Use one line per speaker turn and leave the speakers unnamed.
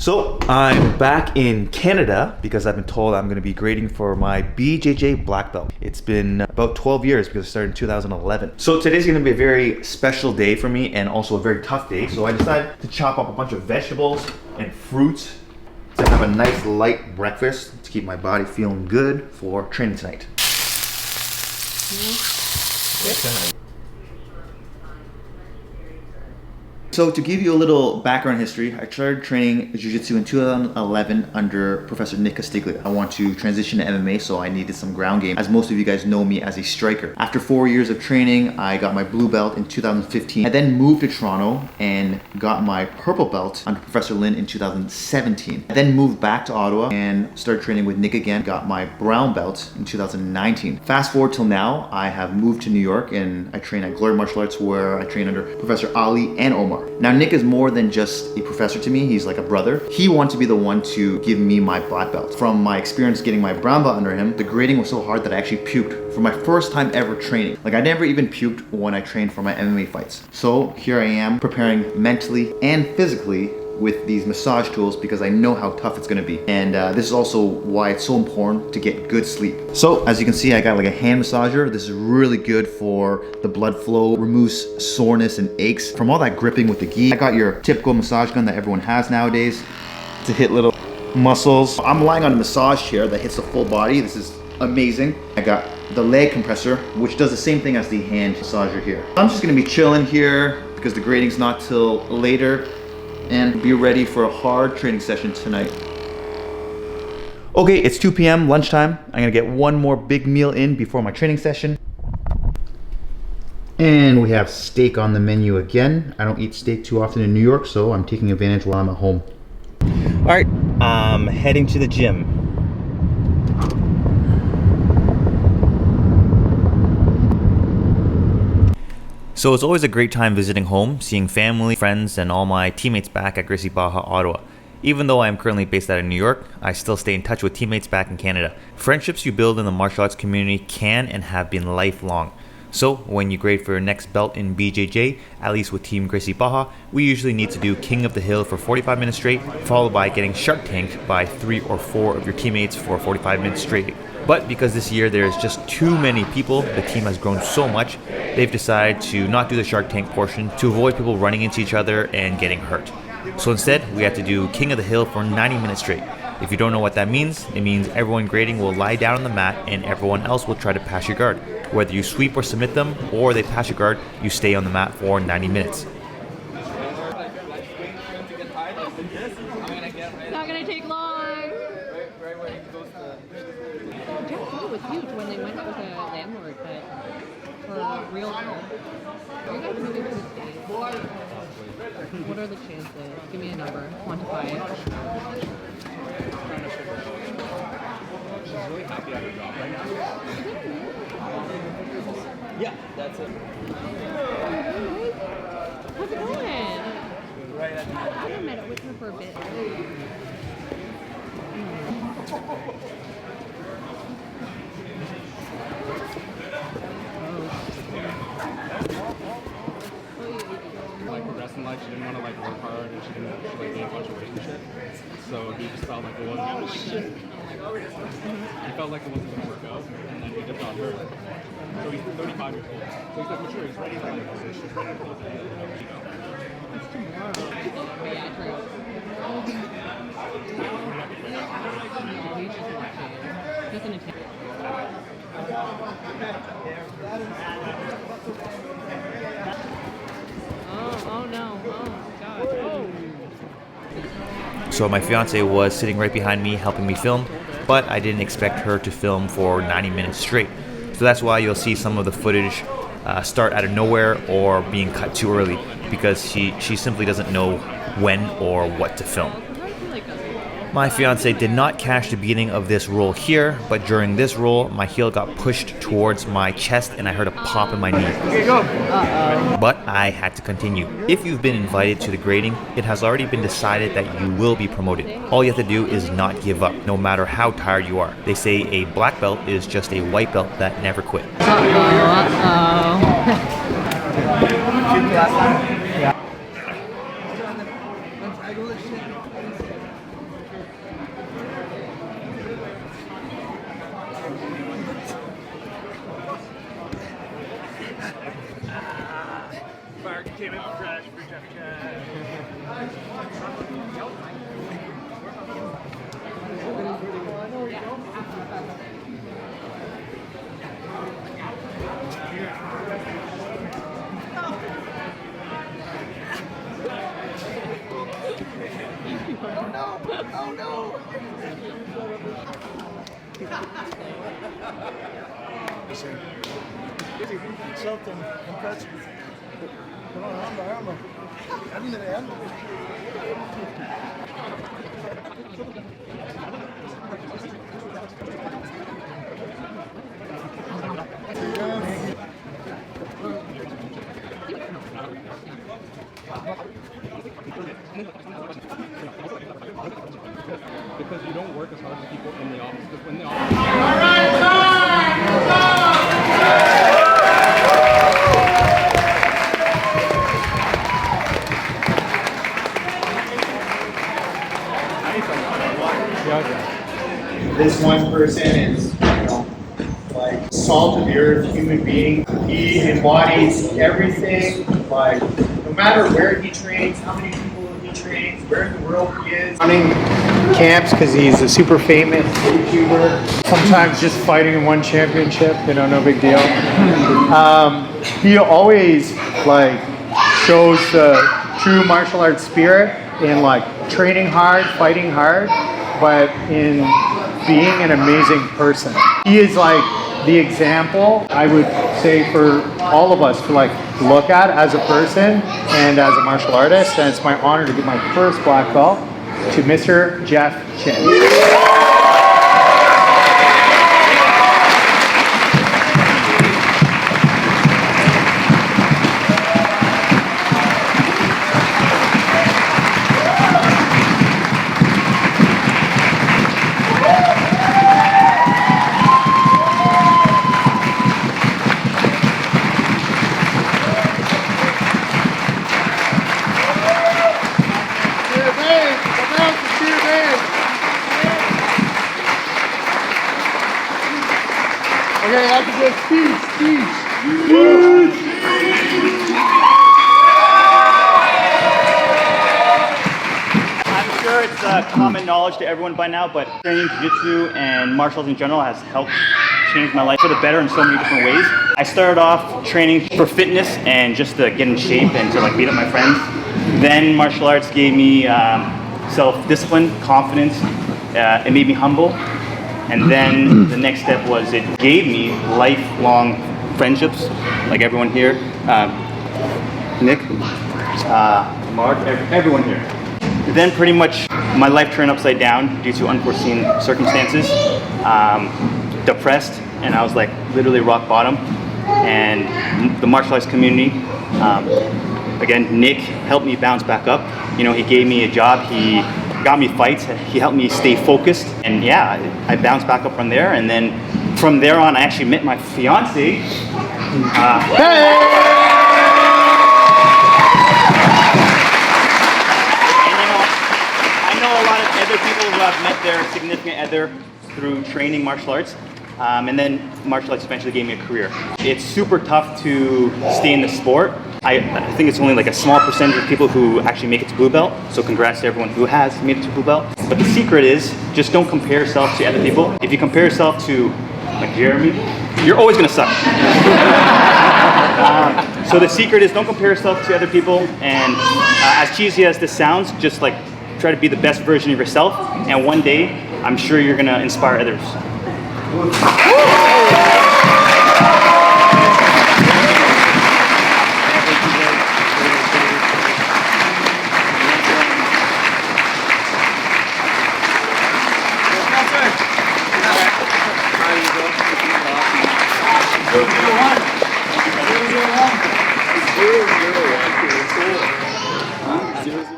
So I'm back in Canada because I've been told I'm going to be grading for my BJJ black belt. It's been about 12 years because I started in 2011. So today's going to be a very special day for me and also a very tough day. So I decided to chop up a bunch of vegetables and fruits to have a nice light breakfast to keep my body feeling good for training tonight. So to give you a little background history, I started training Jiu-Jitsu in 2011 under Professor Nick Castiglia. I want to transition to MMA, so I needed some ground game, as most of you guys know me as a striker. After 4 years of training, I got my blue belt in 2015. I then moved to Toronto and got my purple belt under Professor Lin in 2017. I then moved back to Ottawa and started training with Nick again, got my brown belt in 2019. Fast forward till now, I have moved to New York and I train at Glory Martial Arts, where I train under Professor Ali and Omar. Now Nick is more than just a professor to me, he's like a brother. He wanted to be the one to give me my black belt. From my experience getting my brown belt under him, the grading was so hard that I actually puked for my first time ever training. Like, I never even puked when I trained for my MMA fights. So here I am preparing mentally and physically with these massage tools because I know how tough it's gonna be. And this is also why it's so important to get good sleep. So as you can see, I got like a hand massager. This is really good for the blood flow, removes soreness and aches from all that gripping with the gi. I got your typical massage gun that everyone has nowadays to hit little muscles. I'm lying on a massage chair that hits the full body. This is amazing. I got the leg compressor, which does the same thing as the hand massager here. I'm just gonna be chilling here because the grading's not till later, and be ready for a hard training session tonight. Okay, it's 2 p.m. lunchtime. I'm gonna get one more big meal in before my training session. And we have steak on the menu again. I don't eat steak too often in New York, so I'm taking advantage while I'm at home. All right, I'm heading to the gym. So it's always a great time visiting home, seeing family, friends, and all my teammates back at Gracie Baja, Ottawa. Even though I am currently based out of New York, I still stay in touch with teammates back in Canada. Friendships you build in the martial arts community can and have been lifelong. So when you grade for your next belt in BJJ, at least with Team Gracie Baja, we usually need to do King of the Hill for 45 minutes straight, followed by getting Shark Tanked by 3 or 4 of your teammates for 45 minutes straight. But because this year there's just too many people, the team has grown so much, they've decided to not do the Shark Tank portion to avoid people running into each other and getting hurt. So instead, we have to do King of the Hill for 90 minutes straight. If you don't know what that means, it means everyone grading will lie down on the mat and everyone else will try to pass your guard. Whether you sweep or submit them, or they pass your guard, you stay on the mat for 90 minutes.
It's not gonna take long. It was huge when they went with a landlord, but for real. Are you guys moving to the States? What are the chances? Give me a number. Quantify it.
She's really happy at her job right now. Yeah, that's it.
How's it going?
Right at
I haven't met up with her for a bit.
like progressing life, she didn't want to like work hard and she didn't like gain a bunch of weight and shit. So he just felt like it wasn't gonna he felt like it wasn't gonna work out, and then he dipped on her. So he's 35 years old. So he's like mature, he's ready to make a decision, he's ready to close the deal, you know.
That's tomorrow. But yeah, true. No, he's just watching. Doesn't attend. Oh no. Oh god. Oh.
So my fiance was sitting right behind me helping me film, but I didn't expect her to film for 90 minutes straight. So that's why you'll see some of the footage start out of nowhere or being cut too early, because she simply doesn't know when or what to film. My fiance did not catch the beginning of this roll here, but during this roll, my heel got pushed towards my chest and I heard a pop in my knee.
Okay, go!
But I had to continue. If you've been invited to the grading, it has already been decided that you will be promoted. All you have to do is not give up, no matter how tired you are. They say a black belt is just a white belt that never quit. Oh no!
Something impressive. Come on, armor.
Because you don't work as hard as people in the office. Because when the office.
This one person is, like salt of the earth human being. He embodies everything. Like no matter where he trains, how many people he trains, where in the world he is. Running camps because he's a super famous YouTuber. Sometimes just fighting in one championship, no big deal. He always like shows the true martial arts spirit in like training hard, fighting hard, but in being an amazing person. He is like the example, I would say, for all of us to like look at as a person and as a martial artist. And it's my honor to give my first black belt to Mr. Jeff Chin. Okay, after this, speech.
I'm sure it's common knowledge to everyone by now, but training jiu-jitsu and martial arts in general has helped change my life for the better in so many different ways. I started off training for fitness and just to get in shape and to like beat up my friends. Then martial arts gave me self-discipline, confidence. It made me humble. And then the next step was it gave me lifelong friendships, like everyone here, Nick, Mark, everyone here. Then pretty much my life turned upside down due to unforeseen circumstances, depressed, and I was like literally rock bottom. And the martial arts community, again, Nick helped me bounce back up. He gave me a job, he got me fights, he helped me stay focused, and yeah, I bounced back up from there. And then from there on, I actually met my fiance. I know a lot of other people who have met their significant other through training martial arts, and then martial arts eventually gave me a career. It's super tough to stay in the sport. I think it's only like a small percentage of people who actually make it to blue belt, so congrats to everyone who has made it to blue belt. But the secret is just don't compare yourself to other people. If you compare yourself to like Jeremy, you're always gonna suck. So the secret is don't compare yourself to other people, and as cheesy as this sounds, just like try to be the best version of yourself, and one day I'm sure you're gonna inspire others.
Zero, 0, 1.